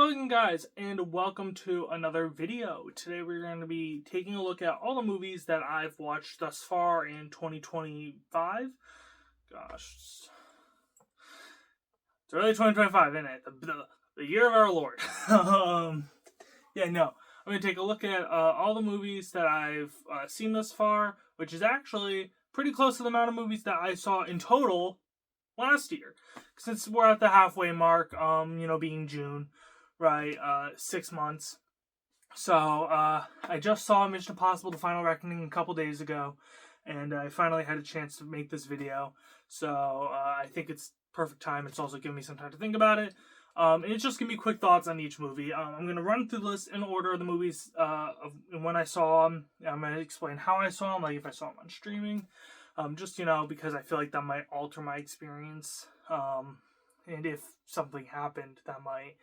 Hello again, guys, and welcome to another video. Today we're going to be taking a look at all the movies that I've watched thus far in 2025. Gosh, it's really 2025, isn't it? The year of our Lord. I'm going to take a look at all the movies that I've seen thus far, which is actually pretty close to the amount of movies that I saw in total last year. Since we're at the halfway mark, being June, right? 6 months. So I just saw Mission Impossible: The Final Reckoning a couple days ago, and I finally had a chance to make this video. So I think it's perfect time. It's also giving me some time to think about it. And it's just gonna be quick thoughts on each movie. I'm gonna run through the list in order of the movies and when I saw them. I'm gonna explain how I saw them, like if I saw them on streaming. Because I feel like that might alter my experience. And if something happened, that might,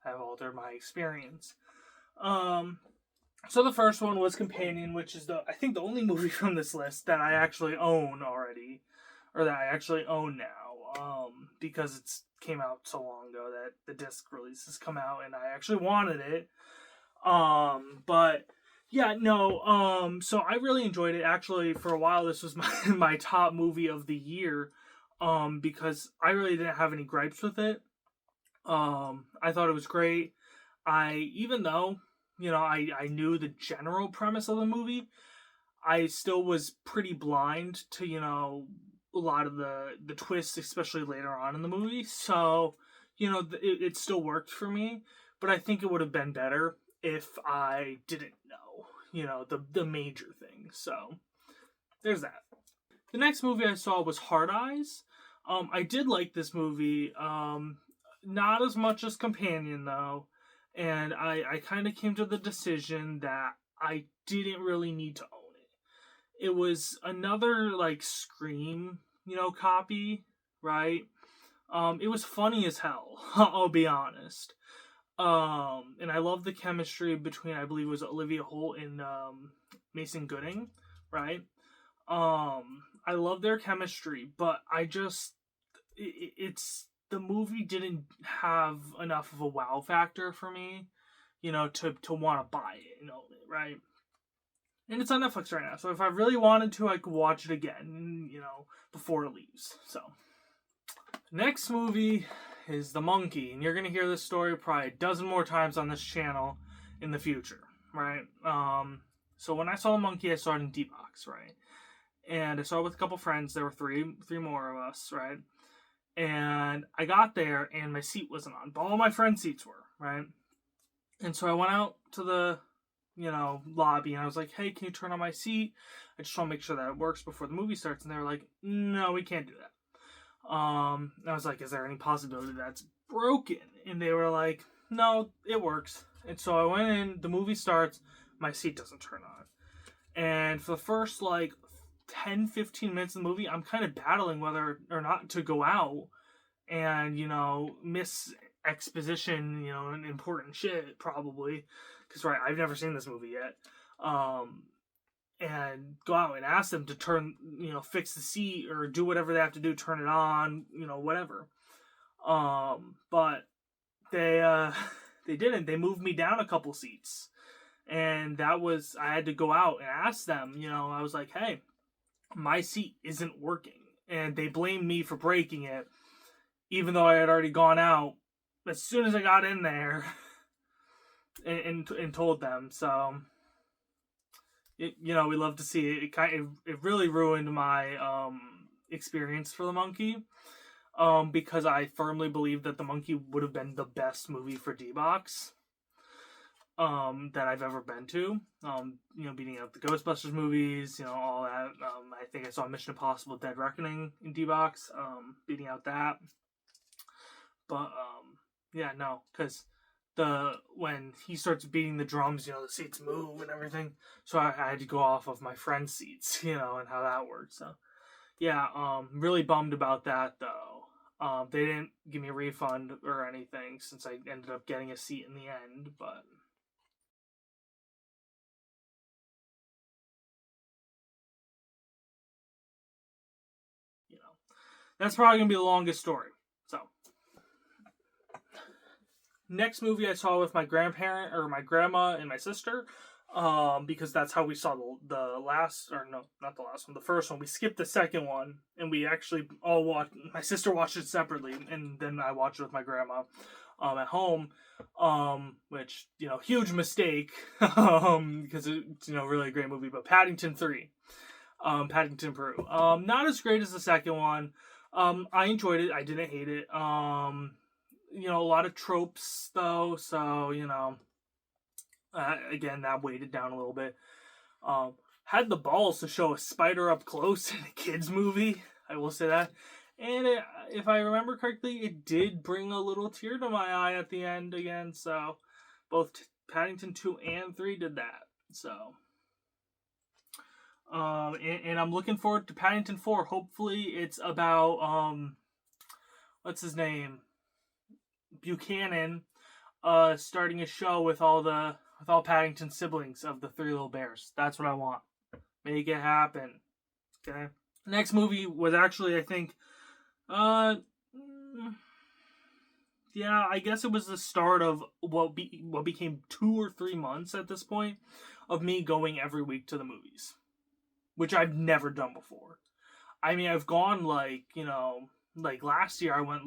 have altered my experience. So the first one was Companion, which is I think the only movie from this list that I actually own already, or that I actually own now, because it's came out so long ago that the disc release has come out and I actually wanted it. So I really enjoyed it. Actually, for a while, this was my top movie of the year, because I really didn't have any gripes with it. I thought it was great. Even though, I knew the general premise of the movie, I still was pretty blind to, a lot of the twists, especially later on in the movie. So, it still worked for me, but I think it would have been better if I didn't know, the major things. So, there's that. The next movie I saw was Hard Eyes. I did like this movie, not as much as Companion, though, and I kind of came to the decision that I didn't really need to own it. It was another, Scream, copy, right? It was funny as hell, I'll be honest. And I love the chemistry between, I believe it was Olivia Holt and Mason Gooding, right? I love their chemistry, but the movie didn't have enough of a wow factor for me, to want to buy it and own it, right? And it's on Netflix right now, so if I really wanted to, I could watch it again, before it leaves. So, next movie is The Monkey, and you're going to hear this story probably a dozen more times on this channel in the future, right? So when I saw The Monkey, I saw it in D-Box, right? And I saw it with a couple friends. There were three more of us, right? And I got there, and my seat wasn't on, but all my friends' seats were, right? And so I went out to the, lobby, and I was like, hey, can you turn on my seat? I just want to make sure that it works before the movie starts. And they were like, no, we can't do that. I was like, is there any possibility that's broken? And they were like, no, it works. And so I went in, the movie starts, my seat doesn't turn on. And for the first, 10-15 minutes of the movie, I'm kind of battling whether or not to go out and, miss exposition, and important shit, probably. Because, right, I've never seen this movie yet. And go out and ask them to turn, fix the seat or do whatever they have to do, turn it on, whatever. But they didn't. They moved me down a couple seats. And I had to go out and ask them, I was like, hey, my seat isn't working. And they blamed me for breaking it, even though I had already gone out as soon as I got in there and told them. So, we love to see it. It really ruined my experience for The Monkey, because I firmly believe that The Monkey would have been the best movie for D-Box that I've ever been to. Beating out the Ghostbusters movies, all that. I think I saw Mission Impossible: Dead Reckoning in D-Box, beating out that. But because when he starts beating the drums, the seats move and everything. So I had to go off of my friend's seats, and how that works. So really bummed about that though. They didn't give me a refund or anything since I ended up getting a seat in the end, but. That's probably going to be the longest story. So, Next movie I saw with my grandparent or my grandma and my sister, because that's how we saw the last, or no, not the last one, the first one. We skipped the second one, and we actually all watched. My sister watched it separately, and then I watched it with my grandma, at home, which huge mistake, because it's really a great movie. But Paddington 3, Paddington Peru, not as great as the second one. I enjoyed it. I didn't hate it. A lot of tropes though, so again, that weighted down a little bit. Had the balls to show a spider up close in a kids movie, I will say that. And if I remember correctly, it did bring a little tear to my eye at the end again. So both Paddington 2 and 3 did that. So and I'm looking forward to Paddington 4. Hopefully it's about what's his name, Buchanan, starting a show with all Paddington siblings of the Three Little Bears. That's what I want. Make it happen. Okay. Next movie was actually, I think, I guess it was the start of what became 2 or 3 months at this point of me going every week to the movies, which I've never done before. I mean, I've gone like last year I went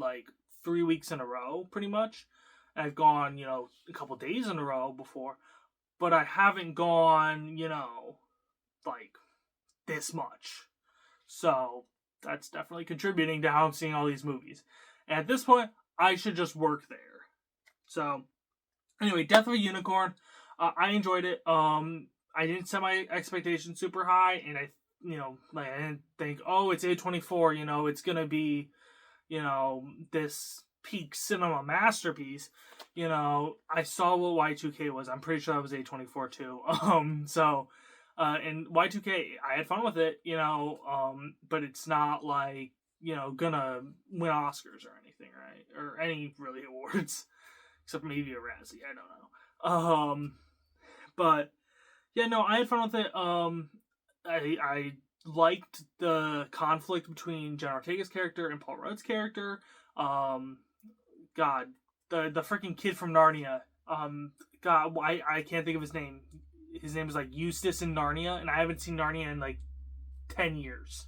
3 weeks in a row, pretty much. I've gone, a couple days in a row before, but I haven't gone, this much. So that's definitely contributing to how I'm seeing all these movies. And at this point, I should just work there. So anyway, Death of a Unicorn. I enjoyed it. I didn't set my expectations super high, and I didn't think, oh, it's A24, it's gonna be, this peak cinema masterpiece. I saw what Y2K was. I'm pretty sure that was A24 too. And Y2K, I had fun with it, but it's not gonna win Oscars or anything, right? Or any really awards, except maybe a Razzie. I don't know. But yeah, no, I had fun with it. I liked the conflict between Jenna Ortega's character and Paul Rudd's character. God, the freaking kid from Narnia. God, I can't think of his name. His name is Eustace in Narnia, and I haven't seen Narnia in 10 years.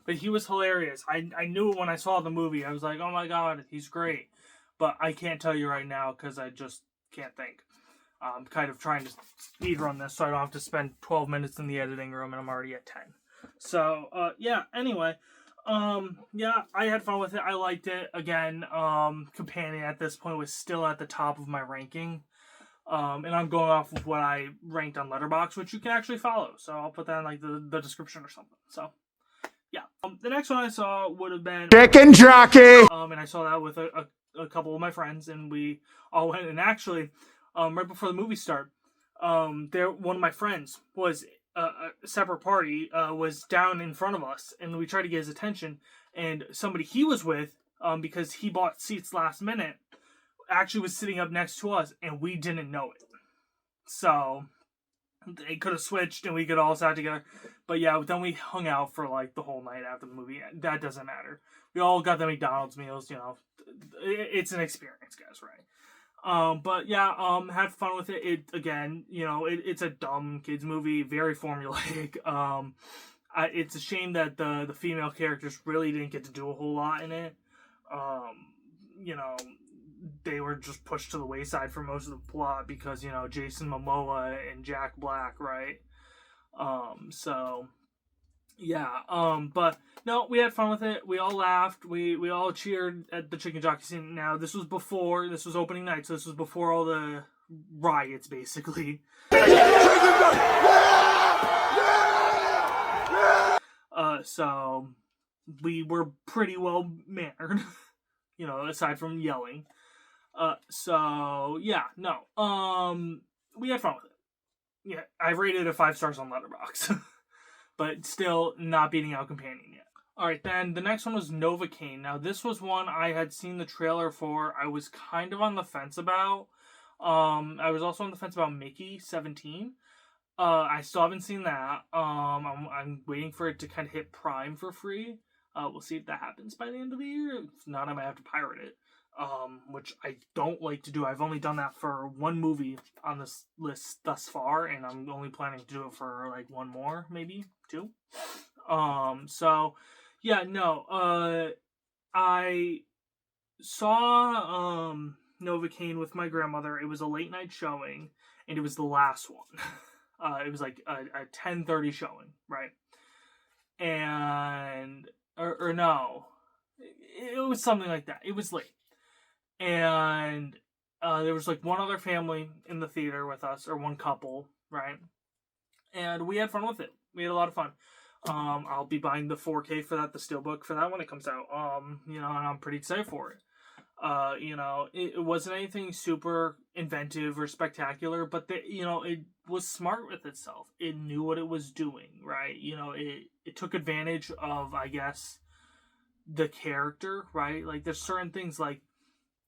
But he was hilarious. I knew it when I saw the movie. I was like, oh my god, he's great. But I can't tell you right now because I just can't think. I'm kind of trying to speedrun this so I don't have to spend 12 minutes in the editing room and I'm already at 10. So, anyway. I had fun with it. I liked it. Again, Companion at this point was still at the top of my ranking. And I'm going off of what I ranked on Letterboxd, which you can actually follow. So I'll put that in the description or something. So, yeah. The next one I saw would have been Chicken Jockey. And I saw that with a couple of my friends, and we all went. And actually, right before the movie started, one of my friends was a separate party was down in front of us, and we tried to get his attention. And somebody he was with, because he bought seats last minute, actually was sitting up next to us, and we didn't know it. So they could have switched, and we could all sat together. But yeah, then we hung out for the whole night after the movie. That doesn't matter. We all got the McDonald's meals. It's an experience, guys, right? But yeah, had fun with it. It again, it's a dumb kids movie, very formulaic. It's a shame that the female characters really didn't get to do a whole lot in it. They were just pushed to the wayside for most of the plot because Jason Momoa and Jack Black, right? So yeah, but no, we had fun with it. We all laughed. We all cheered at the chicken jockey scene. Now this was opening night, so this was before all the riots, basically. So we were pretty well mannered, aside from yelling. So yeah, no. We had fun with it. Yeah, I rated it 5 stars on Letterboxd. But still not beating out Companion yet. Alright, then the next one was Novocaine. Now, this was one I had seen the trailer for. I was kind of on the fence about. I was also on the fence about Mickey 17. I still haven't seen that. I'm waiting for it to kind of hit Prime for free. We'll see if that happens by the end of the year. If not, I might have to pirate it. which I don't like to do. I've only done that for one movie on this list thus far, and I'm only planning to do it for like one more, maybe two. So yeah, no, I saw Novocaine with my grandmother. It was a late night showing, and it was the last one. It was like a 10:30 showing, right? And or no, it was something like that. It was late, and there was like one other family in the theater with us, or one couple, right? And we had fun with it. We had a lot of fun. I'll be buying the 4K for that, the steelbook for that when it comes out. And I'm pretty excited for it. It wasn't anything super inventive or spectacular, but it was smart with itself. It knew what it was doing, right? It took advantage of, I guess, the character, right? Like, there's certain things like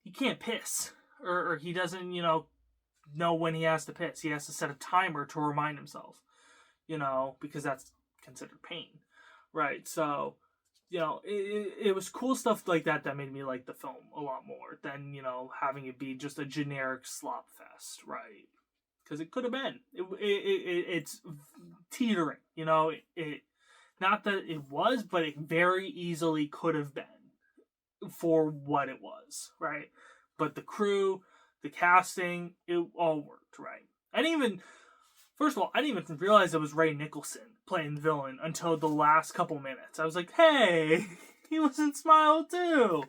he can't piss, or he doesn't, know when he has to piss. He has to set a timer to remind himself, because that's considered pain, right? So, it was cool stuff like that made me like the film a lot more than, having it be just a generic slop fest, right? Because it could have been. It's teetering, not that it was, but it very easily could have been for what it was, right? But the crew, the casting, it all worked, right? First of all, I didn't even realize it was Ray Nicholson playing the villain until the last couple minutes. I was like, hey, he was in Smile too.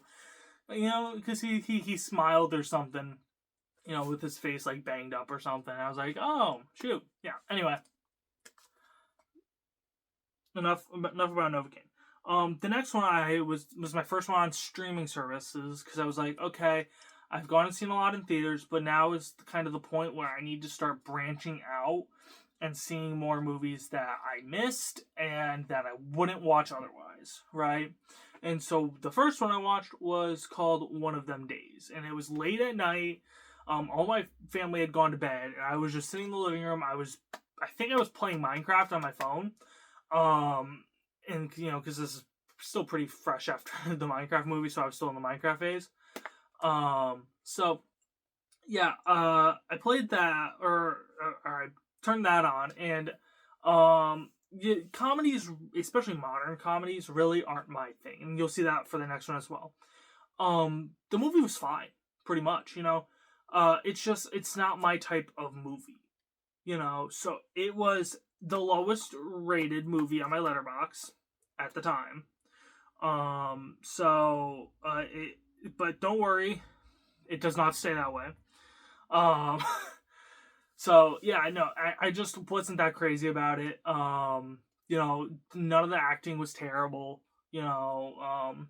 Because he smiled or something, with his face like banged up or something. I was like, oh, shoot. Yeah, anyway. Enough about Novocaine. The next one was my first one on streaming services, because I was like, okay, I've gone and seen a lot in theaters, but now is kind of the point where I need to start branching out and seeing more movies that I missed and that I wouldn't watch otherwise, right? And so the first one I watched was called One of Them Days, and it was late at night. All my family had gone to bed, and I was just sitting in the living room. I think I was playing Minecraft on my phone, and because this is still pretty fresh after the Minecraft movie, so I was still in the Minecraft phase. So yeah, I played that, or I turned that on, and comedies, especially modern comedies, really aren't my thing, and you'll see that for the next one as well. The movie was fine, pretty much. It's not my type of movie, So it was the lowest rated movie on my Letterboxd at the time. But don't worry, it does not stay that way. So yeah, I know. I just wasn't that crazy about it. None of the acting was terrible. The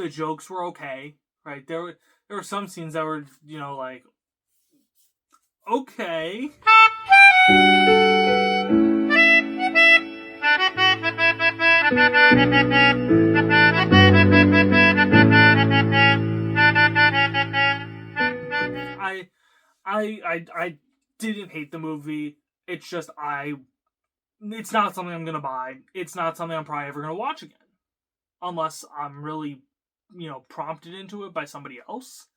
jokes were okay, right? There were some scenes that were, like, okay. I didn't hate the movie. It's just it's not something I'm gonna buy. It's not something I'm probably ever gonna watch again, unless I'm really, prompted into it by somebody else,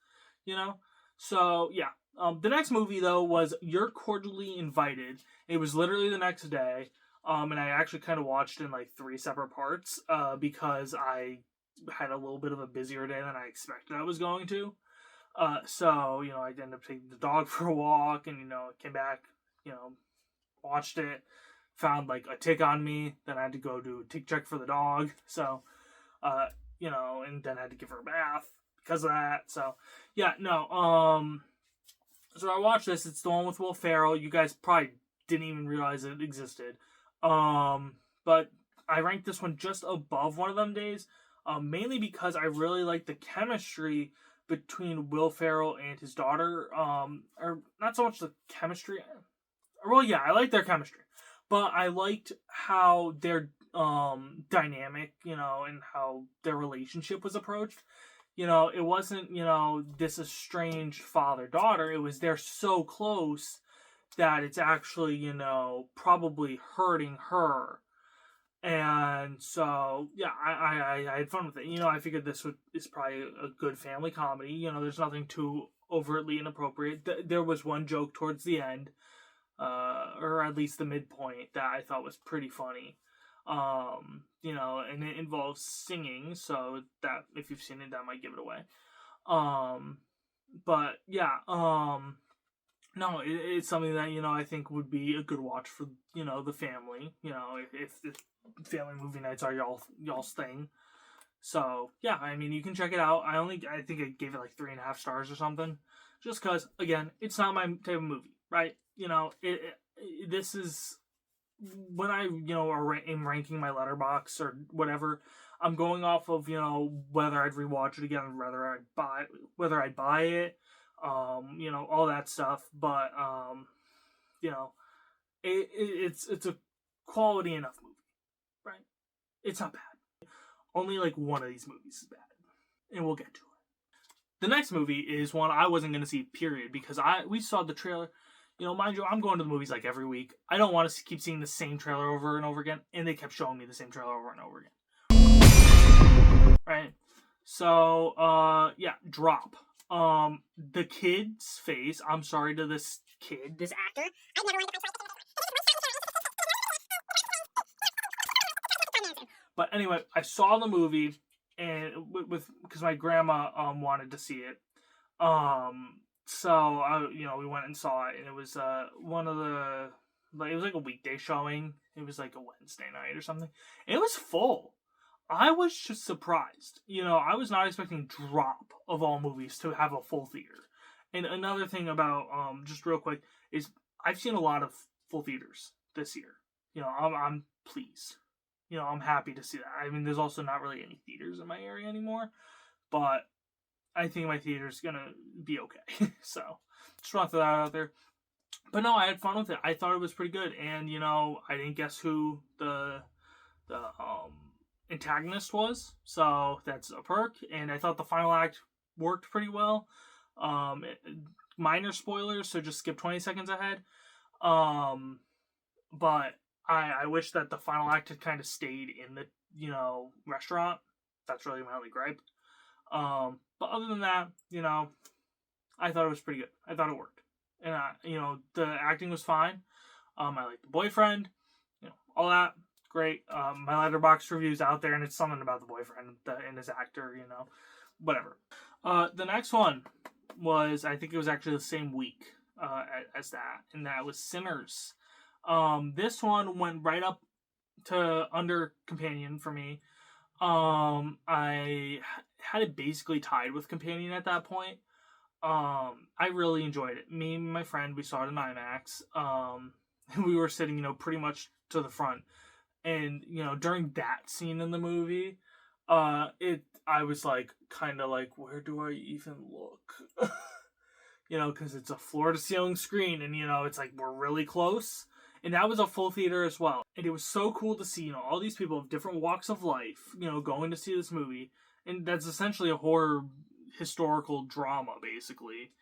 So yeah. The next movie though was You're Cordially Invited. It was literally the next day. And I actually kind of watched in like 3 separate parts, because I had a little bit of a busier day than I expected I was going to. So, I ended up taking the dog for a walk, and, came back, watched it, found like a tick on me, then I had to go do a tick check for the dog. So, and then I had to give her a bath because of that. So, yeah, no, so I watched this. It's the one with Will Ferrell. You guys probably didn't even realize it existed. But I ranked this one just above One of Them Days, mainly because I really like the chemistry between Will Ferrell and his daughter. Or not so much the chemistry. Well, yeah, I like their chemistry, but I liked how their dynamic, and how their relationship was approached. It wasn't, this estranged father-daughter. It was they're so close that it's actually, probably hurting her. And so, yeah, I had fun with it. I figured is probably a good family comedy. There's nothing too overtly inappropriate. There was one joke towards the end, or at least the midpoint, that I thought was pretty funny. And it involves singing, so that, if you've seen it, that might give it away. But yeah, no, it's something that I think would be a good watch for the family. If the family movie nights are y'all's thing. So yeah, I mean, you can check it out. I think I gave it like 3.5 stars or something, just because, again, it's not my type of movie, right? This is when I am ranking my Letterboxd or whatever. I'm going off of whether I'd rewatch it again, whether I'd buy it, all that stuff. But it's a quality enough movie, right? It's not bad. Only like one of these movies is bad, and we'll get to it. The next movie is one I wasn't going to see, period, because we saw the trailer. Mind you, I'm going to the movies like every week. I don't want to keep seeing the same trailer over and over again, and they kept showing me the same trailer over and over again. Right? So, yeah, Drop. The kid's face, I'm sorry to this kid, this actor, I've never But anyway, I saw the movie, and because my grandma wanted to see it. So we went and saw it, and it was one of the, like, it was like a weekday showing. It was like a Wednesday night or something. And it was full. I was just surprised. I was not expecting Drop, of all movies, to have a full theater. And another thing about just real quick is I've seen a lot of full theaters this year. I'm pleased. I'm happy to see that. I mean, there's also not really any theaters in my area anymore, but I think my theater's gonna be okay. So, just want to throw that out there. But no, I had fun with it. I thought it was pretty good, and I didn't guess who the antagonist was, so that's a perk. And I thought the final act worked pretty well. Minor spoilers, so just skip 20 seconds ahead. But I wish that the final act had kind of stayed in the restaurant. That's really my only gripe. But other than that, I thought it was pretty good. I thought it worked, and the acting was fine. I liked the boyfriend, all that great. My Letterboxd review's out there, and it's something about the boyfriend and his actor, whatever. The next one was, I think it was actually the same week as that, and that was Sinners. This one went right up to under Companion for me. I had it basically tied with Companion at that point. I really enjoyed it. Me and my friend, we saw it in IMAX. We were sitting, pretty much to the front. And, during that scene in the movie, I was like, kind of like, where do I even look? Because it's a floor to ceiling screen, and, it's like, we're really close. And that was a full theater as well. And it was so cool to see, all these people of different walks of life, going to see this movie. And that's essentially a horror historical drama, basically.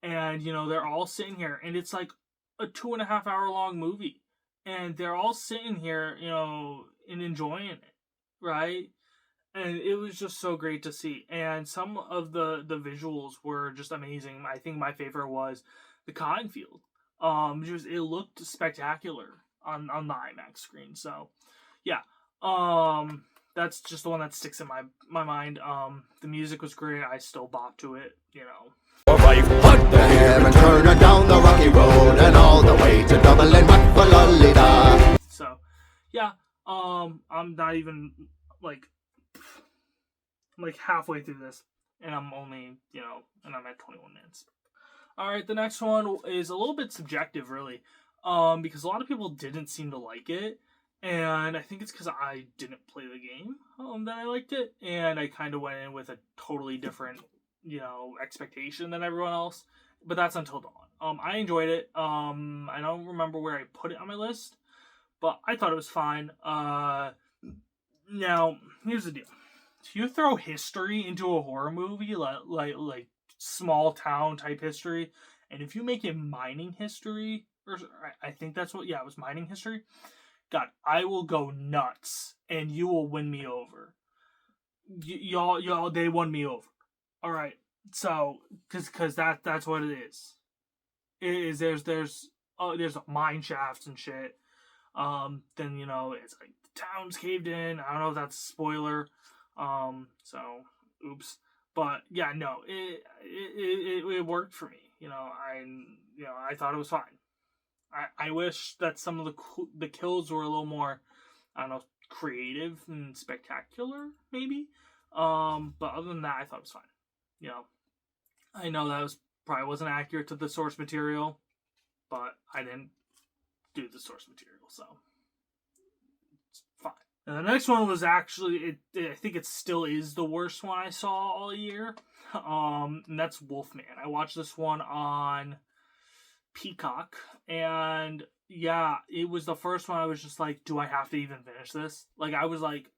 And, they're all sitting here, and it's like a 2.5 hour long movie. And they're all sitting here, and enjoying it, right? And it was just so great to see. And some of the visuals were just amazing. I think my favorite was the cotton field. It looked spectacular on the IMAX screen. So, yeah. That's just the one that sticks in my mind. The music was great. I still bop to it, Cut the hair and turn her down the rocky road and all the way to Dublin, Macfalolida. So, yeah. I'm not even like halfway through this, and I'm only and I'm at 21 minutes. All right, the next one is a little bit subjective, really, because a lot of people didn't seem to like it, and I think it's because I didn't play the game that I liked it, and I kind of went in with a totally different, expectation than everyone else. But that's Until Dawn. I enjoyed it. I don't remember where I put it on my list, but I thought it was fine. Now, here's the deal: if you throw history into a horror movie, like small town type history, and if you make it mining history, or I think that's what, it was mining history, God, I will go nuts, and you will win me over. Y'all, they won me over. All right, so because that's what it is. It is there's mine shafts and shit. Then it's like the town's caved in. I don't know if that's a spoiler. So oops. But yeah, no, it worked for me. I thought it was fine. I wish that some of the kills were a little more, I don't know, creative and spectacular, maybe. But other than that, I thought it was fine. I know that probably wasn't accurate to the source material, but I didn't do the source material, so it's fine. And the next one was actually, I think it still is the worst one I saw all year. And that's Wolfman. I watched this one on Peacock, and yeah, it was the first one I was just like, do I have to even finish this? Like, I was like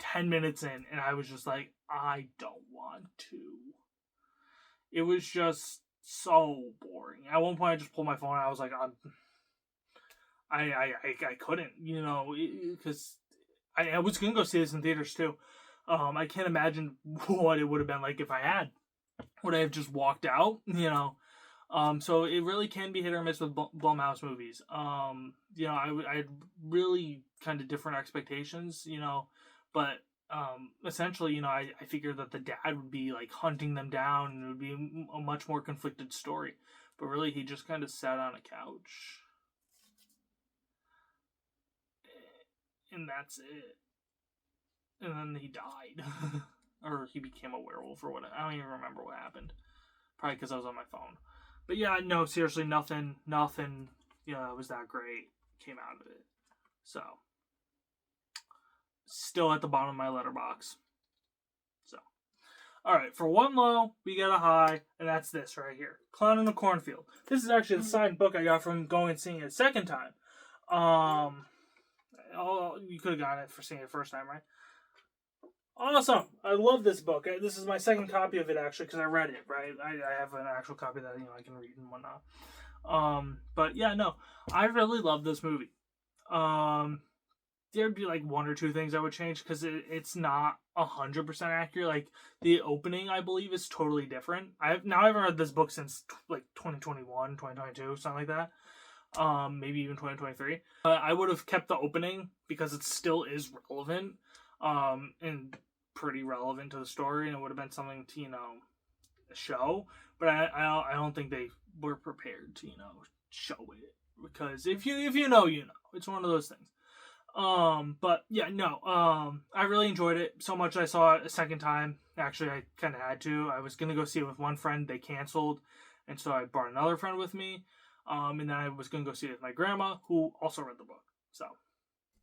10 minutes in, and I was just like, I don't want to. It was just so boring. At one point, I just pulled my phone, and I was like, I couldn't, because I was gonna go see this in theaters too. I can't imagine what it would have been like if I had. Would I have just walked out? So it really can be hit or miss with Blumhouse movies. I had really kind of different expectations, but essentially, I figured that the dad would be like hunting them down, and it would be a much more conflicted story. But really, he just kind of sat on a couch. And that's it. And then he died. Or he became a werewolf or whatever. I don't even remember what happened. Probably because I was on my phone. But yeah, no, seriously, nothing, it was that great came out of it. So, still at the bottom of my letterbox. So, alright, for one low, we get a high, and that's this right here. Clown in the Cornfield. This is actually the signed book I got from going and seeing it a second time. You could have gotten it for seeing it first time, right? Awesome! I love this book. This is my second copy of it, actually, because I read it, right? I have an actual copy that, I can read and whatnot. But yeah, no. I really love this movie. There'd be, like, one or two things I would change, because it's not 100% accurate. Like, the opening, I believe, is totally different. I haven't read this book since, 2021, 2022, something like that. Maybe even 2023. I would have kept the opening because it still is relevant, and pretty relevant to the story, and it would have been something to, show. But I don't think they were prepared to, show it, because if you know, it's one of those things. But yeah, no, I really enjoyed it so much. I saw it a second time. Actually, I kind of had to. I was gonna go see it with one friend. They canceled, and so I brought another friend with me. And then I was going to go see it with my grandma, who also read the book. So,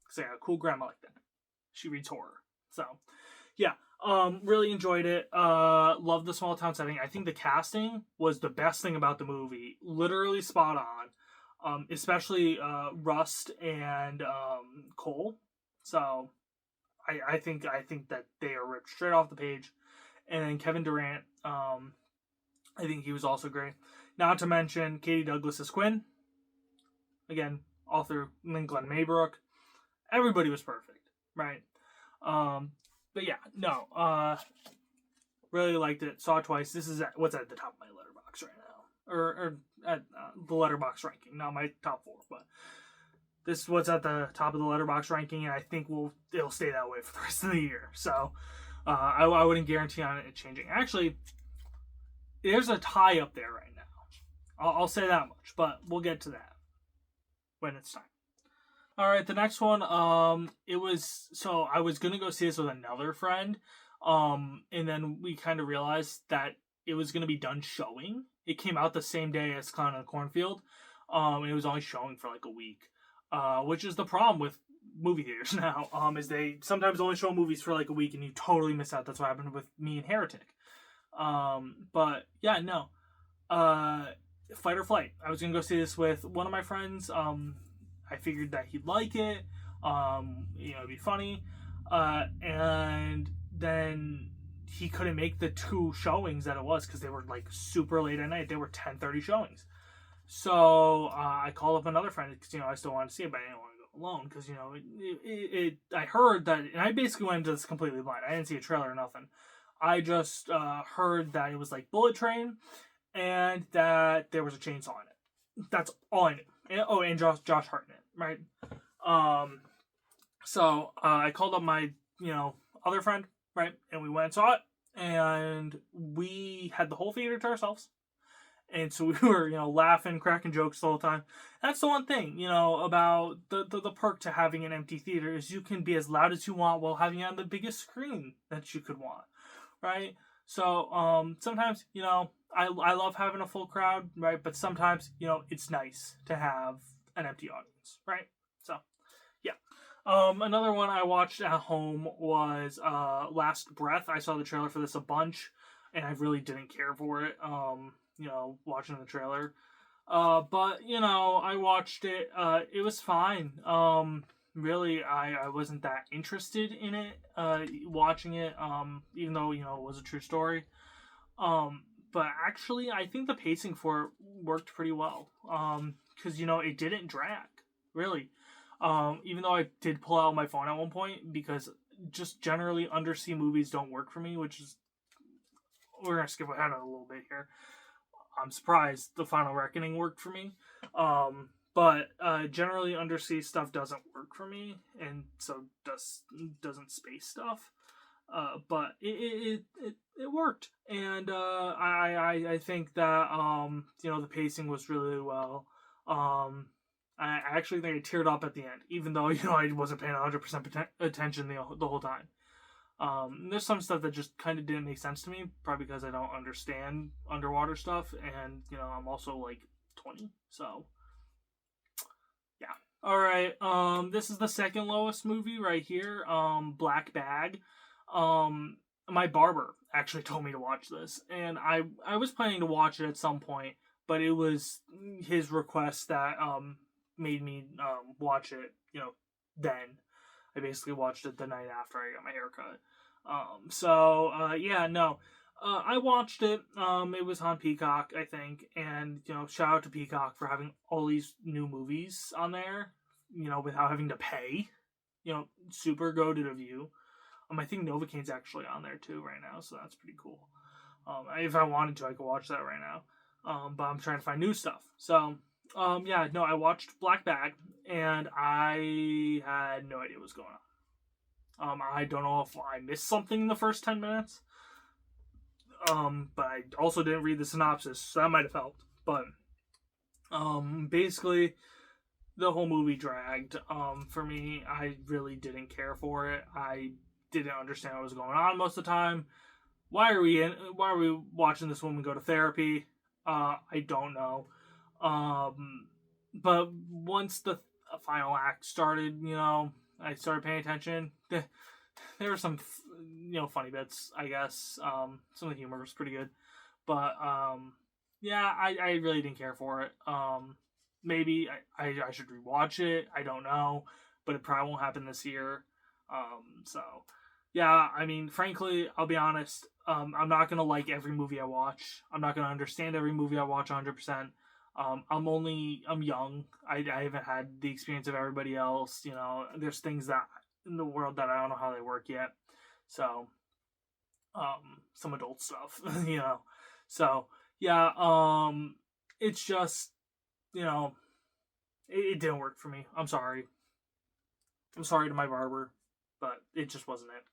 because I got a cool grandma like that. She reads horror. So, yeah. Really enjoyed it. Loved the small town setting. I think the casting was the best thing about the movie. Literally spot on. Especially Rust and Cole. So, I think that they are ripped straight off the page. And then Kevin Durant, I think he was also great. Not to mention Katie Douglas as Quinn. Again, all through Glenn Maybrook. Everybody was perfect, right? But yeah, no. Really liked it. Saw it twice. This is what's at the top of my letterbox right now. Or at the letterbox ranking. Not my top 4, but this is what's at the top of the letterbox ranking, and I think it'll stay that way for the rest of the year. So, I wouldn't guarantee on it changing. Actually, there's a tie up there right now. I'll say that much, but we'll get to that when it's time. All right, the next one, I was going to go see this with another friend, and then we kind of realized that it was going to be done showing. It came out the same day as Clown in the Cornfield, and it was only showing for like a week, which is the problem with movie theaters now, is they sometimes only show movies for like a week, and you totally miss out. That's what happened with me and Heretic. But yeah, no. Fight or Flight. I was gonna go see this with one of my friends. I figured that he'd like it. It'd be funny. And then he couldn't make the 2 showings that it was because they were like super late at night. They were 10:30 showings. So I called up another friend because I still wanted to see it, but I didn't want to go alone, because I heard that, and I basically went into this completely blind. I didn't see a trailer or nothing. I just heard that it was like Bullet Train, and that there was a chainsaw in it. That's all I knew. And Josh Hartnett, right? So I called up my other friend, right, and we went and saw it, and we had the whole theater to ourselves. And so we were, laughing, cracking jokes the whole time. That's the one thing, about the perk to having an empty theater is you can be as loud as you want while having it on the biggest screen that you could want, right? So sometimes, I love having a full crowd, right? But sometimes, it's nice to have an empty audience, right? So, yeah. Another one I watched at home was Last Breath. I saw the trailer for this a bunch, and I really didn't care for it. Watching the trailer. But, I watched it. It was fine. Really, I wasn't that interested in it, watching it, even though, it was a true story. But actually, I think the pacing for it worked pretty well. Because, it didn't drag, really. Even though I did pull out my phone at one point, because just generally undersea movies don't work for me, which is, we're going to skip ahead a little bit here. I'm surprised The Final Reckoning worked for me. But generally undersea stuff doesn't work for me, and so doesn't space stuff. But it worked, and I think that the pacing was really well. I actually think I teared up at the end, even though I wasn't paying 100% attention the whole time. There's some stuff that just kind of didn't make sense to me, probably because I don't understand underwater stuff, and I'm also like 20, so yeah. All right, this is the second lowest movie right here, Black Bag. My barber actually told me to watch this, and I was planning to watch it at some point, but it was his request that made me watch it. Then I basically watched it the night after I got my haircut. I watched it. It was on Peacock, I think, and shout out to Peacock for having all these new movies on there, without having to pay. Super goated of you. I think Novocaine's actually on there too right now, so that's pretty cool. If I wanted to, I could watch that right now. But I'm trying to find new stuff. So, I watched Black Bag, and I had no idea what was going on. I don't know if I missed something in the first 10 minutes. But I also didn't read the synopsis, so that might have helped. But, basically, the whole movie dragged. For me, I really didn't care for it. I didn't understand what was going on most of the time. Why are we watching this woman go to therapy? I don't know. But once the final act started, I started paying attention. There were some, funny bits, I guess. Some of the humor was pretty good. But, I really didn't care for it. Maybe I should rewatch it. I don't know. But it probably won't happen this year. Frankly, I'll be honest. I'm not going to like every movie I watch. I'm not going to understand every movie I watch 100%. I'm young. I haven't had the experience of everybody else. There's things that in the world that I don't know how they work yet. So, some adult stuff, So, it's just, it didn't work for me. I'm sorry. I'm sorry to my barber, but it just wasn't it.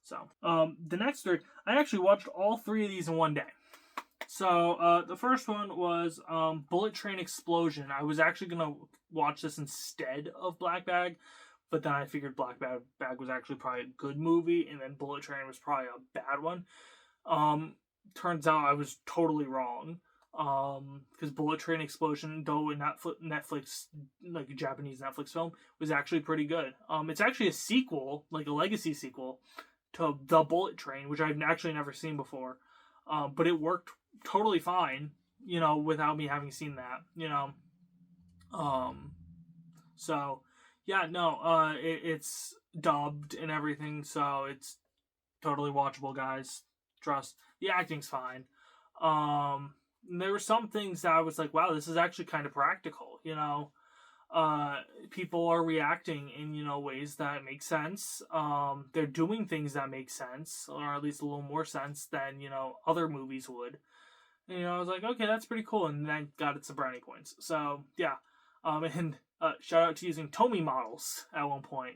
So, the next three, I actually watched all three of these in one day. So, the first one was Bullet Train Explosion. I was actually going to watch this instead of Black Bag, but then I figured Black Bag was actually probably a good movie, and then Bullet Train was probably a bad one. Turns out I was totally wrong. Because Bullet Train Explosion, though a Netflix, like a Japanese Netflix film, was actually pretty good. It's actually a sequel, like a legacy sequel, to The Bullet Train, which I've actually never seen before. But it worked totally fine, without me having seen that, it's dubbed and everything, so it's totally watchable, guys. Trust. The acting's fine. There were some things that I was like, wow, this is actually kind of practical, people are reacting in, you know, ways that make sense. They're doing things that make sense, or at least a little more sense than, you know, other movies would. And, you know, I was like, okay, that's pretty cool, and then got it some brownie points. So yeah, and shout out to using Tomy models at one point.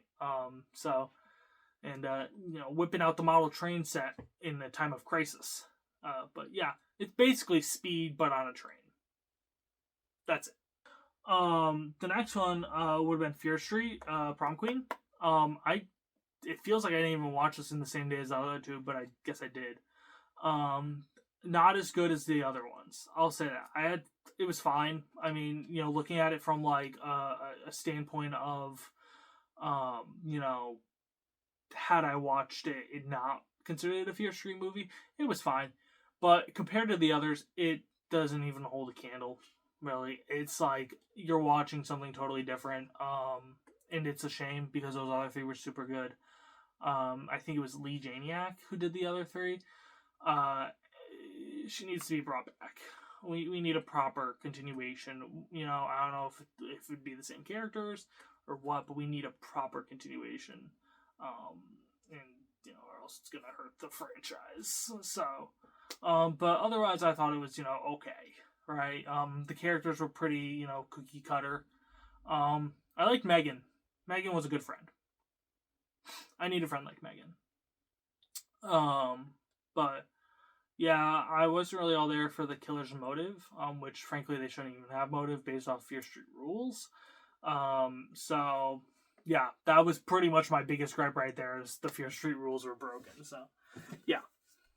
And you know, whipping out the model train set in the time of crisis. But yeah, it's basically Speed but on a train. That's it. The next one would have been Fear Street, Prom Queen. It feels like I didn't even watch this in the same day as the other two, but I guess I did. Not as good as the other ones. I'll say that. It was fine. I mean, you know, looking at it from like a standpoint of, you know, had I watched it and not considered it a Fear Street movie, it was fine. But compared to the others, it doesn't even hold a candle. Really, it's like you're watching something totally different, and it's a shame because those other three were super good. I think it was Lee Janiak who did the other three. She needs to be brought back. We need a proper continuation. You know, I don't know if it would be the same characters or what, but we need a proper continuation. And you know, or else it's gonna hurt the franchise. So, but otherwise, I thought it was, you know, okay. Right, the characters were pretty, you know, cookie cutter. I liked Megan. Megan was a good friend. I need a friend like Megan. But yeah, I wasn't really all there for the killer's motive, which frankly they shouldn't even have motive based off Fear Street rules. So yeah, that was pretty much my biggest gripe right there, is the Fear Street rules were broken. So yeah.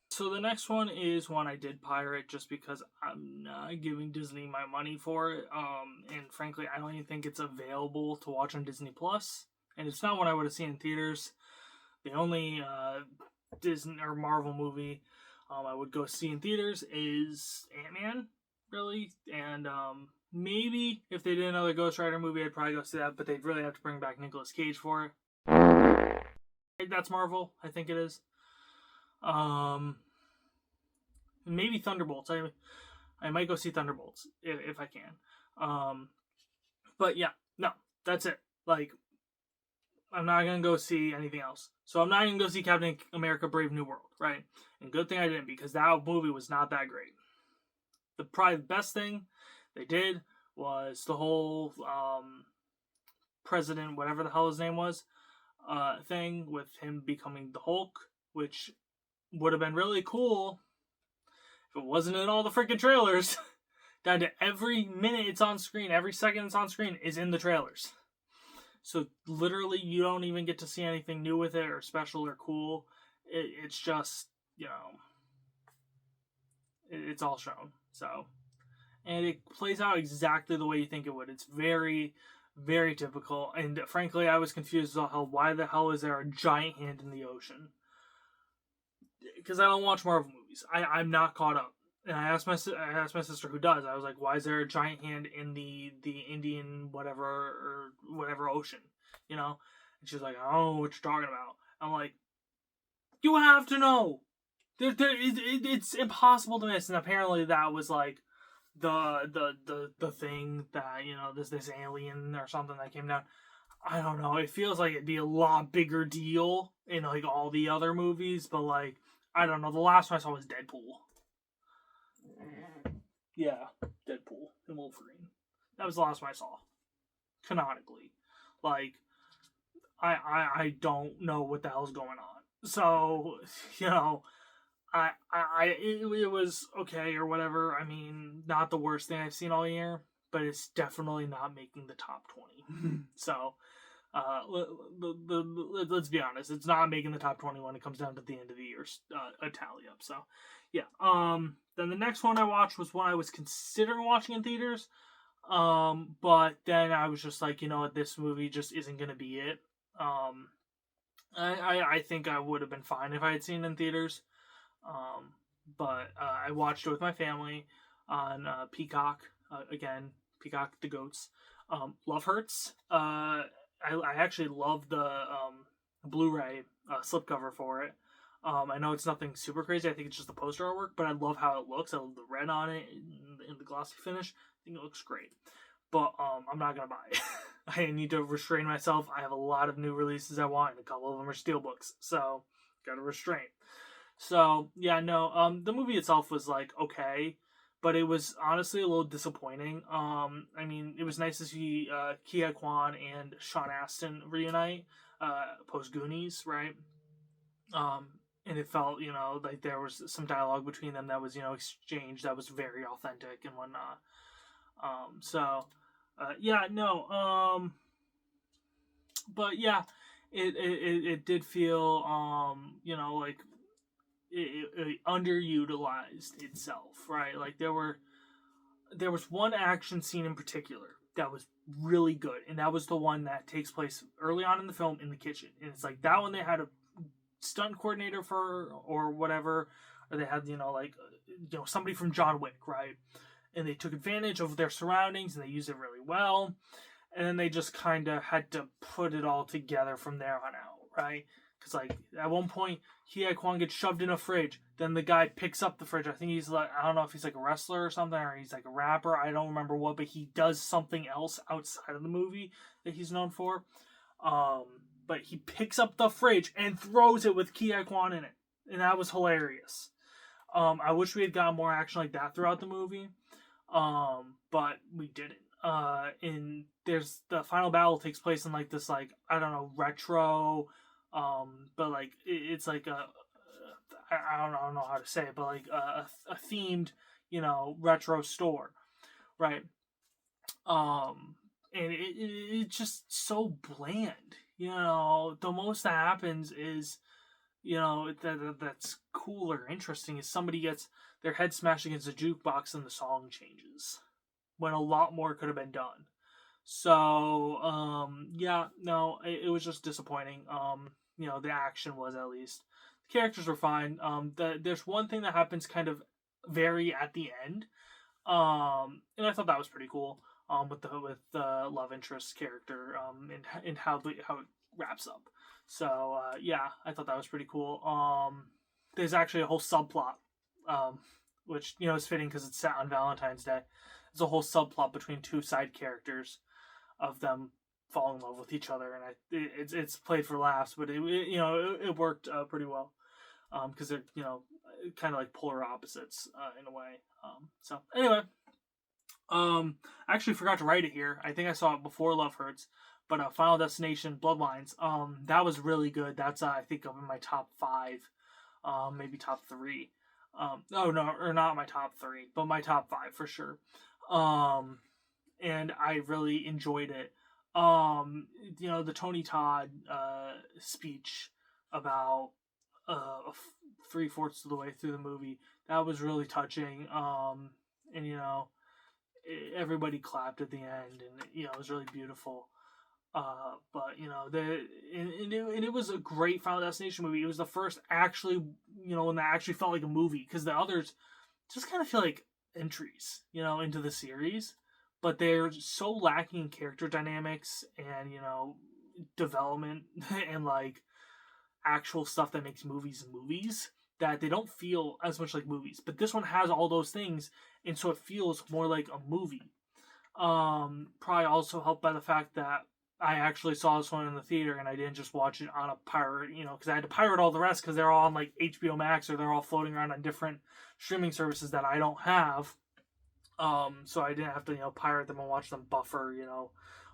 So the next one is one I did pirate just because I'm not giving Disney my money for it. And frankly, I don't even think it's available to watch on Disney Plus. And it's not one I would have seen in theaters. The only Disney or Marvel movie I would go see in theaters is Ant-Man, really. And maybe if they did another Ghost Rider movie, I'd probably go see that. But they'd really have to bring back Nicolas Cage for it. That's Marvel, I think it is. Maybe Thunderbolts. I might go see Thunderbolts if I can. But yeah, no, that's it. Like, I'm not gonna go see anything else. So I'm not gonna go see Captain America: Brave New World, right? And good thing I didn't, because that movie was not that great. Probably the best thing they did was the whole President, whatever the hell his name was, thing with him becoming the Hulk, which would have been really cool if it wasn't in all the freaking trailers. Down to every minute it's on screen, every second it's on screen is in the trailers. So literally you don't even get to see anything new with it or special or cool. It's just, you know, it's all shown. So, and it plays out exactly the way you think it would. It's very, very typical. And frankly, I was confused as hell. Why the hell is there a giant hand in the ocean? Because I don't watch Marvel movies. I'm not caught up. And I asked my sister who does. I was like, why is there a giant hand in the Indian whatever ocean? You know? And she's like, I don't know what you're talking about. I'm like, you have to know. It's impossible to miss. And apparently that was like the thing that, you know, this alien or something that came down. I don't know. It feels like it'd be a lot bigger deal in like all the other movies, but like, I don't know. The last one I saw was Deadpool. Yeah, Deadpool and Wolverine. That was the last one I saw. Canonically. Like, I don't know what the hell's going on. So, you know, it was okay or whatever. I mean, not the worst thing I've seen all year, but it's definitely not making the top 20. So, let's be honest, it's not making the top 20 when it comes down to the end of the year a tally up. So yeah, then the next one I watched was one I was considering watching in theaters, but then I was just like, you know what, this movie just isn't gonna be it. I think I would have been fine if I had seen it in theaters, but I watched it with my family on Peacock, again, Peacock the goats. Love Hurts. I actually love the Blu-ray slipcover for it. I know it's nothing super crazy. I think it's just the poster artwork, but I love how it looks. I love the red on it and the glossy finish. I think it looks great. but I'm not gonna buy it. I need to restrain myself. I have a lot of new releases I want, and a couple of them are steelbooks, so gotta restrain. So yeah, no, the movie itself was like okay, but it was honestly a little disappointing. I mean, it was nice to see Kia Kwan and Sean Astin reunite post Goonies, right? And it felt, like there was some dialogue between them that was, exchanged that was very authentic and whatnot. Yeah, no, but yeah, it did feel, like it underutilized itself, right? Like there was one action scene in particular that was really good, and that was the one that takes place early on in the film in the kitchen. And it's like that one they had a stunt coordinator for or whatever, or they had somebody from John Wick, right? And they took advantage of their surroundings and they used it really well, and then they just kind of had to put it all together from there on out, right? Because like at one point Kia Kwan gets shoved in a fridge, then the guy picks up the fridge. I think he's like, I don't know if he's like a wrestler or something, or he's like a rapper, I don't remember what, but he does something else outside of the movie that he's known for. But he picks up the fridge and throws it with Kia Kwan in it. And that was hilarious. I wish we had gotten more action like that throughout the movie. But we didn't. And there's the final battle takes place in like this, like, I don't know, retro, but like, it's like I don't know how to say it, but like a themed, retro store, right? And it's just so bland. The most that happens is, that's cool or interesting is somebody gets their head smashed against a jukebox and the song changes, when a lot more could have been done. So, yeah, no, it was just disappointing. The action was, at least. The characters were fine. There's one thing that happens kind of very at the end, and I thought that was pretty cool. With the love interest character, and how it wraps up. So yeah, I thought that was pretty cool. There's actually a whole subplot, which is fitting because it's set on Valentine's Day. There's a whole subplot between two side characters of them falling in love with each other, and it's played for laughs, but it worked pretty well, because they're kind of like polar opposites in a way. So anyway. I actually forgot to write it here. I think I saw it before Love Hurts, but Final Destination Bloodlines, that was really good. That's I think in my top 5, maybe top 3. Or not my top 3, but my top 5 for sure. And I really enjoyed it. The Tony Todd speech about 3/4 of the way through the movie, that was really touching. And everybody clapped at the end, and it was really beautiful. But it was a great Final Destination movie. It was the first actually, one that actually felt like a movie, because the others just kind of feel like entries, into the series, but they're so lacking in character dynamics and development and like actual stuff that makes movies that they don't feel as much like movies. But this one has all those things, and so it feels more like a movie. Probably also helped by the fact that I actually saw this one in the theater, and I didn't just watch it on a pirate, because I had to pirate all the rest, because they're all on like HBO Max, or they're all floating around on different streaming services that I don't have. So I didn't have to, pirate them and watch them buffer,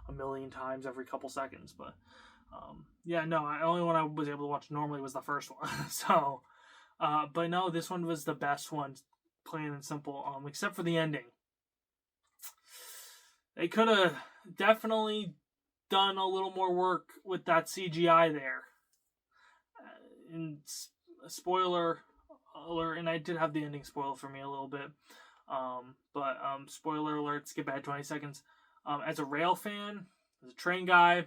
a million times every couple seconds. But yeah, no, the only one I was able to watch normally was the first one. So, but no, this one was the best one, plain and simple. Except for the ending. They could have definitely done a little more work with that CGI there. And spoiler alert, and I did have the ending spoiled for me a little bit. But spoiler alert, skip ahead 20 seconds. As a rail fan, as a train guy,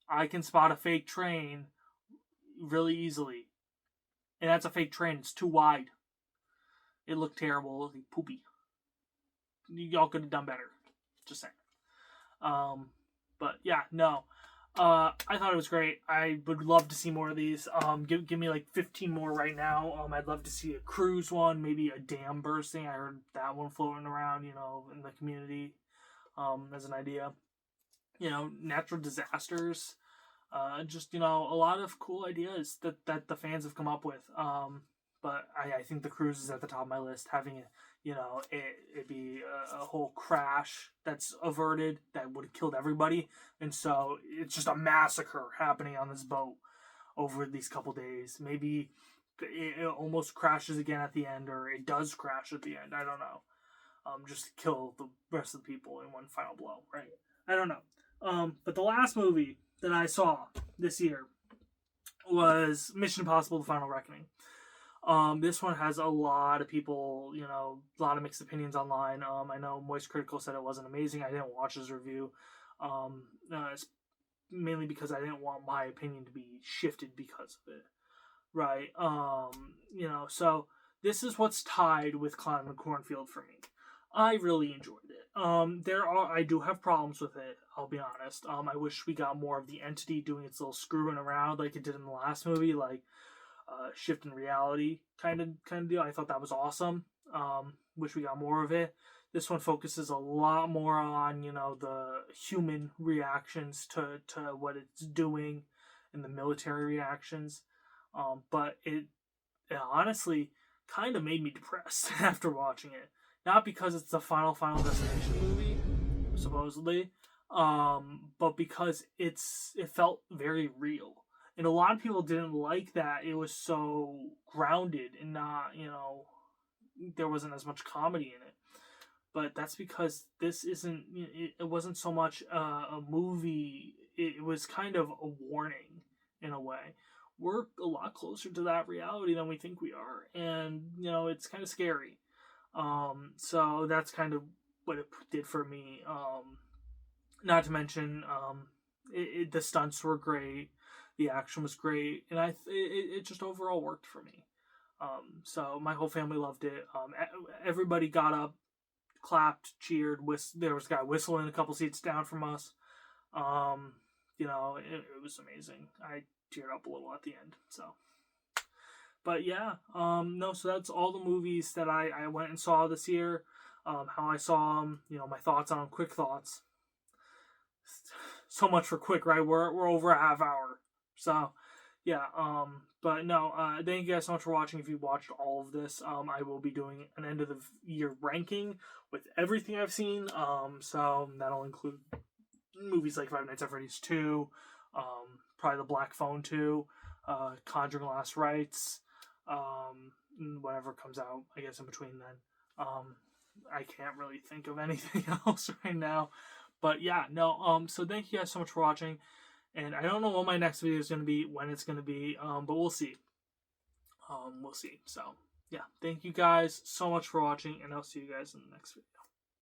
I can spot a fake train really easily. And that's a fake train. It's too wide. It looked terrible. It looked like poopy. Y'all could have done better. Just saying. But yeah, no. I thought it was great. I would love to see more of these. Give me like 15 more right now. I'd love to see a cruise one, maybe a dam bursting. I heard that one floating around, in the community. as an idea. Natural disasters, just a lot of cool ideas that the fans have come up with. But I think the cruise is at the top of my list. Having it be a whole crash that's averted that would have killed everybody, and so it's just a massacre happening on this boat over these couple days. Maybe it almost crashes again at the end, or it does crash at the end. I don't know. Just to kill the rest of the people in one final blow, right? I don't know. But the last movie that I saw this year was Mission Impossible: The Final Reckoning. This one has a lot of people, a lot of mixed opinions online. I know Moist Critical said it wasn't amazing. I didn't watch his review. It's mainly because I didn't want my opinion to be shifted because of it. Right. So this is what's tied with Clown and Cornfield for me. I really enjoyed it. I do have problems with it, I'll be honest. I wish we got more of the entity doing its little screwing around like it did in the last movie, like shift in reality kind of deal. I thought that was awesome. Wish we got more of it. This one focuses a lot more on, the human reactions to what it's doing and the military reactions. But it honestly kind of made me depressed after watching it. Not because it's the Final Destination movie, supposedly, but because it felt very real. And a lot of people didn't like that it was so grounded and not, there wasn't as much comedy in it. But that's because this isn't, it wasn't so much a movie, it was kind of a warning in a way. We're a lot closer to that reality than we think we are. And, it's kind of scary. So that's kind of what it did for me. Not to mention, the stunts were great. The action was great, and it just overall worked for me. So my whole family loved it. Everybody got up, clapped, cheered. There was a guy whistling a couple seats down from us. It was amazing. I teared up a little at the end. So, but yeah, so that's all the movies that I went and saw this year. How I saw them. My thoughts on them. Quick thoughts. So much for quick, right? We're over a half hour. So, yeah, but no, thank you guys so much for watching. If you watched all of this, I will be doing an end of the year ranking with everything I've seen. So that'll include movies like Five Nights at Freddy's 2, probably The Black Phone 2, Conjuring Last Rites, whatever comes out, I guess, in between then. I can't really think of anything else right now. But yeah, no, so thank you guys so much for watching. And I don't know what my next video is going to be, when it's going to be, but we'll see. We'll see. So, yeah, thank you guys so much for watching, and I'll see you guys in the next video.